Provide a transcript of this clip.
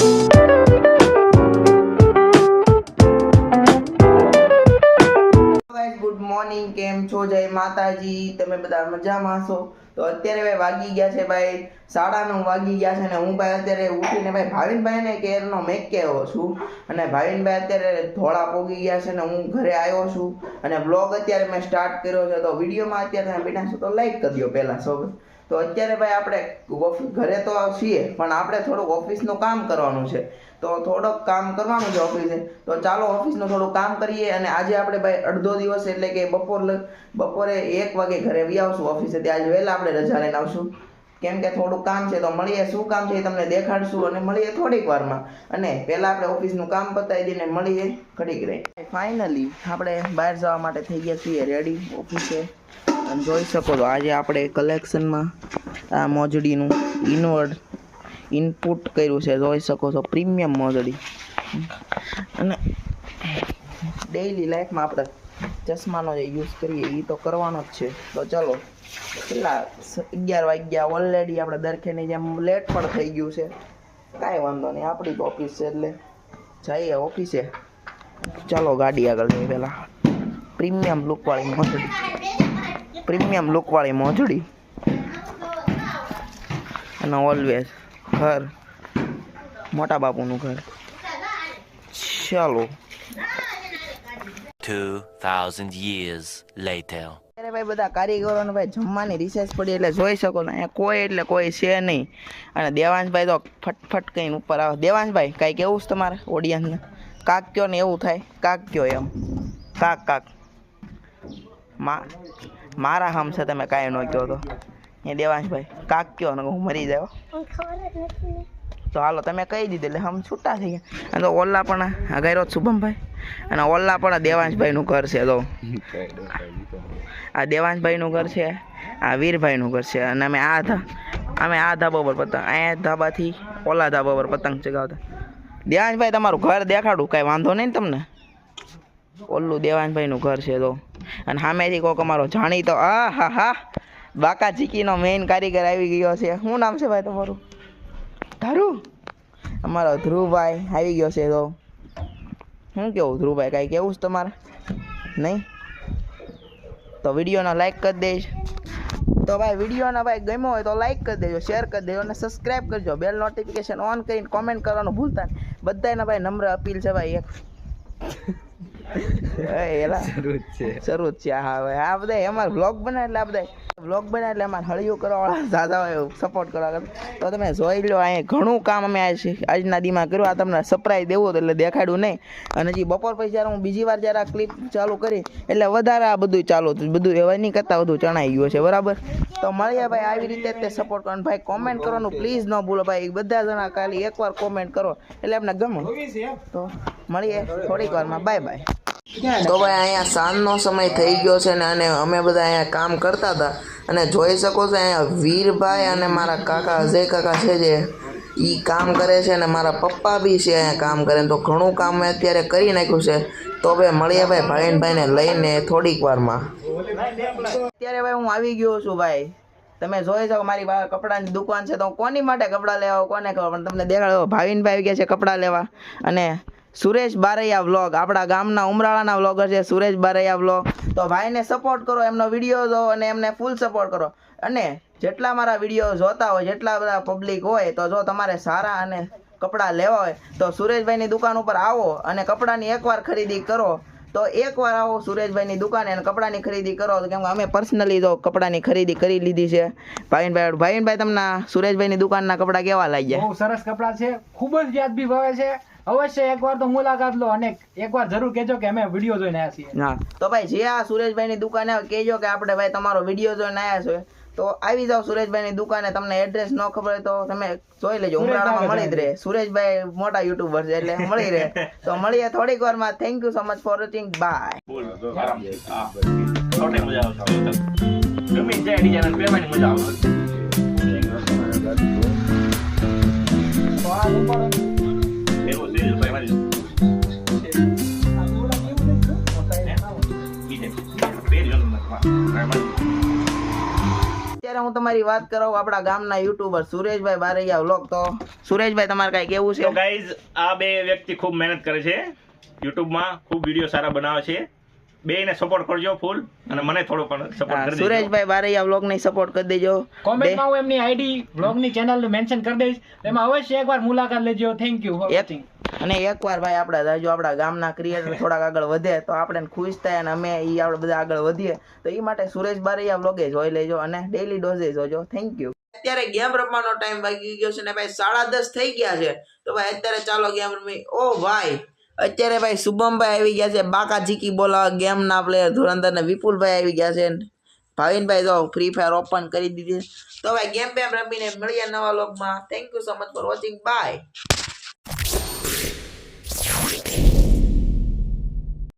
Good morning, કેમ છો? જય માતાજી. તમે બધા મજામાં છો? તો અત્યારે ભાઈ વાગી ગયા છે ભાઈ 9:30 વાગી ગયા છે ને હું ભાઈ અત્યારે ઉઠીને ભાઈ ભાવિનભાઈને કેરનો મેક આવ્યો છું અને ભાવિનભાઈ અત્યારે ધોળા પોગી ગયા છે ને હું ઘરે આવ્યો છું અને બ્લોગ અત્યારે મેં સ્ટાર્ટ કર્યો છે. તો વિડીયોમાં અત્યારે તમે બેઠા છો તો લાઈક કરી દો પહેલા સૌ. તો અત્યારે ભાઈ આપણે ઘરે તો છીએ પણ આપણે થોડુંક ઓફિસનું કામ કરવાનું છે, તો થોડુંક કામ કરવાનું છે ઓફિસે. તો ચાલો ઓફિસનું થોડું કામ કરીએ અને આજે આપણે ભાઈ અડધો દિવસ એટલે કે બપોરે 1 વાગે ઘરે આવી આવશું ઓફિસે. ત્યાં આજે વહેલા આપણે રજા લઈને આવશું કેમ કે થોડુંક કામ છે. તો મળીએ, શું કામ છે એ તમને દેખાડશું અને મળીએ થોડીક વારમાં. અને પહેલાં આપણે ઓફિસનું કામ પતાવી દઈને મળીએ ઘડીક રહી. ફાઇનલી આપણે બહાર જવા માટે થઈ ગયા છીએ રેડી ઓફિસે. અને જોઈ શકો છો આજે આપણે કલેક્શનમાં આ મોજડીનું ઇનપુટ કર્યું છે, જોઈ શકો છો પ્રીમિયમ મોજડી. અને ડેઈલી લાઈફમાં આપણે ચશ્માનો જે યુઝ કરીએ એ તો કરવાનો જ છે. તો ચલો કેટલા 11 વાગ્યા ઓલરેડી આપણે દરખેની જેમ લેટ પણ થઈ ગયું છે. કાંઈ વાંધો નહીં, આપણી તો ઓફિસ છે એટલે જઈએ ઓફિસે. ચાલો ગાડી આગળ જઈએ. પહેલાં પ્રીમિયમ લુકવાળી મોજડી અને ઓલવેઝ ઘર મોટા બાપુનું ઘર. ચાલો 2000 years later. ત્યારે ભાઈ બધા કારીગરોને ભાઈ જમવાની રિસેસ પડી એટલે જોઈ શકો ને અહીંયા કોઈ એટલે કોઈ છે નહીં. અને દેવાંશભાઈ તો ફટફટ કહીને ઉપર આવે. દેવાંશભાઈ કાંઈ કેવું છે તમારે ઓડિયન્સને? કાક કયો ને એવું થાય, કાક કયો એમ. કાક મારા હમ છે, તમે કાંઈ ન કહો તો એ દેવાંશભાઈ કાક કયો ને હું મરી જાવ. તો હાલો તમે કહી દીધું એટલે હમ છૂટા થઈ ગયા. અને તો ઓલા પણ અગાયરો શુભમભાઈ અને ઓલા પણ દેવાંશભાઈનું ઘર છે. તો આ દેવાંશભાઈનું ઘર છે, આ વીરભાઈનું ઘર છે. અને અમે આ ધાબા પર પતંગ, અહીંયા ધાબાથી ઓલા ધાબા પર પતંગ ચગાવતા. દેવાંશભાઈ તમારું ઘર દેખાડું, કાંઈ વાંધો નહીં ને તમને? ઓલું દેવાંશભાઈનું ઘર છે. તો અને સામેથી કોઈક અમારો જાણીતો હા બાકા ચીકીનો મેઇન કારીગર આવી ગયો છે. શું નામ છે ભાઈ તમારું? ધ્રુવ. અમારો ધ્રુવભાઈ આવી ગયો છે. તો શું કેવું ધ્રુવભાઈ, કાંઈ કેવું છે તમારે? નહીં તો વિડીયોને લાઈક કરી દઈશ. તો ભાઈ વિડીયોને ભાઈ ગમ્યો હોય તો લાઈક કરી દેજો, શેર કરી દેજો અને સબસ્ક્રાઈબ કરજો. બેલ નોટિફિકેશન ઓન કરીને કોમેન્ટ કરવાનું ભૂલતા નહીં. બધાને ભાઈ નમ્ર અપીલ છે ભાઈ એક શરૂ જ છે. હા ભાઈ આ બધા અમારે વ્લોગ બનાવે એટલે અમારે હળિયું કરવાવાળા દાદા હોય સપોર્ટ કરવા. તો તમે જોઈ લો અહીંયા ઘણું કામ અમે આજના દીમાં કર્યું. આ તમને સરપ્રાઈઝ દેવું હતું એટલે દેખાડ્યું નહીં. અને હજી બપોર પછી જ્યારે હું બીજી વાર જ્યારે આ ક્લિપ ચાલુ કરી એટલે વધારે આ બધું ચાલુ હતું, બધું એવા નહીં કરતાં બધું ચણાઈ ગયું છે બરાબર. તો મળીએ ભાઈ આવી રીતે તે સપોર્ટ કરવાનું ભાઈ. કોમેન્ટ કરવાનું પ્લીઝ ન ભૂલો ભાઈ. બધા જણા ખાલી એકવાર કોમેન્ટ કરો એટલે આપણે ગમે. તો મળીએ થોડીક વારમાં, બાય બાય. તો ભાઈ અહીંયા સાંજનો સમય થઈ ગયો છે ને અને અમે બધા અહીંયા કામ કરતા હતા. અને જોઈ શકો છો અહીંયા વીરભાઈ અને મારા કાકા અજય કાકા છે જે એ કામ કરે છે અને મારા પપ્પા બી છે અહીંયા કામ કરે. તો ઘણું કામ મેં અત્યારે કરી નાખ્યું છે. તો ભાઈ મળીએ ભાઈ ભાવિનભાઈને લઈને થોડીક વારમાં. અત્યારે ભાઈ હું આવી ગયો છું ભાઈ. તમે જોઈ શકો મારી બહાર કપડાની દુકાન છે. તો કોની માટે કપડાં લેવા કોને ખબર, પણ તમને દેખાડો ભાવિનભાઈ આવી ગયા છે કપડાં લેવા. અને સુરેશ બારૈયા વ્લોગ, આપણા ગામના ઉમરાળાના વ્લોગર છે સુરેશ બારૈયા વ્લોગ. તો ભાઈને સપોર્ટ કરો, એમનો વિડીયો જો અને એમને ફૂલ સપોર્ટ કરો. અને જેટલા મારા વિડીયો જોતા હોય, જેટલા બધા પબ્લિક હોય, તો જો તમારે સારા અને કપડાં લેવા હોય તો સુરેશભાઈની દુકાન ઉપર આવો અને કપડાની એકવાર ખરીદી કરો. તો એકવાર આવો સુરેશભાઈની દુકાને અને કપડાની ખરીદી કરો. કેમ કે અમે પર્સનલી તો કપડાની ખરીદી કરી લીધી છે. ભાવિનભાઈ તમને સુરેશભાઈની દુકાનના કપડાં કેવા લાગ્યા? બહુ સરસ કપડાં છે, ખૂબ જ વ્યાજબી ભાવે છે. અવશ્ય એકવાર તો મુલાકાત લો અને એકવાર જરૂર કહેજો કે અમે વિડીયો જોઈને આવ્યા છીએ. હા તો ભાઈ જે આ સુરેશભાઈની દુકાને આવે કહેજો કે આપણે ભાઈ તમારો વિડીયો જોઈને આવ્યા છે. તો આવી જાઓ સુરેશભાઈની દુકાને. તમને એડ્રેસ ન ખબર હોય તો તમે જોઈ લેજો, ઉમરાળામાં મળી જ રહે. સુરેશભાઈ મોટા યુટ્યુબર છે એટલે મળી રહે. તો મળીએ થોડીક વારમાં. Thank you so much for watching, bye. અત્યારે હું હું તમારી વાત કરાવું આપણા ગામના યુટ્યુબર સુરેશભાઈ બારૈયા વ્લોગ. તો સુરેશભાઈ તમારે કાંઈ કેવું તો છે? ગાઈઝ આ બે વ્યક્તિ ખૂબ મહેનત કરે છે યુટ્યુબમાં, ખૂબ વિડીયો સારા બનાવે છે. બેયને સપોર્ટ કરજો ફૂલ, અને મને થોડો પણ સપોર્ટ કરી દેજો. સુરેશભાઈ બારૈયા વ્લોગ ને સપોર્ટ કરી દેજો. કોમેન્ટમાં હું એમની આઈડી બ્લોગની ચેનલ મેન્શન કરી દઈશ, એમાં અવશ્ય એકવાર મુલાકાત લેજો. Thank you for watching. અને એકવાર ભાઈ આપણે જો આપણા ગામના ક્રિએટર થોડાક આગળ વધે તો આપણે ખુશ થાય, અને અમે ઈ આપણે બધા આગળ વધીએ તો એ માટે સુરેશ બારૈયા વ્લોગે જોઈ લેજો અને ડેઈલી ડોઝે જોજો. Thank you. અત્યારે ગેમ રમવાનો ટાઈમ વાગી ગયો છે ને ભાઈ 10:30 થઈ ગયા છે. તો ભાઈ અત્યારે ચાલો ગેમ રમી. ઓ ભાઈ અત્યારે ભાઈ શુભમભાઈ આવી ગયા છે, બાકા જીકી બોલાવા ગેમના પ્લેયર ધુરંધર ને વિપુલભાઈ આવી ગયા છે. ભાવિનભાઈ તો ફ્રી ફાયર ઓપન કરી દીધી. તો ભાઈ ગેમ બેમ રમીને મળીએ નવા વ્લોગમાં. Thank you so much for watching. By.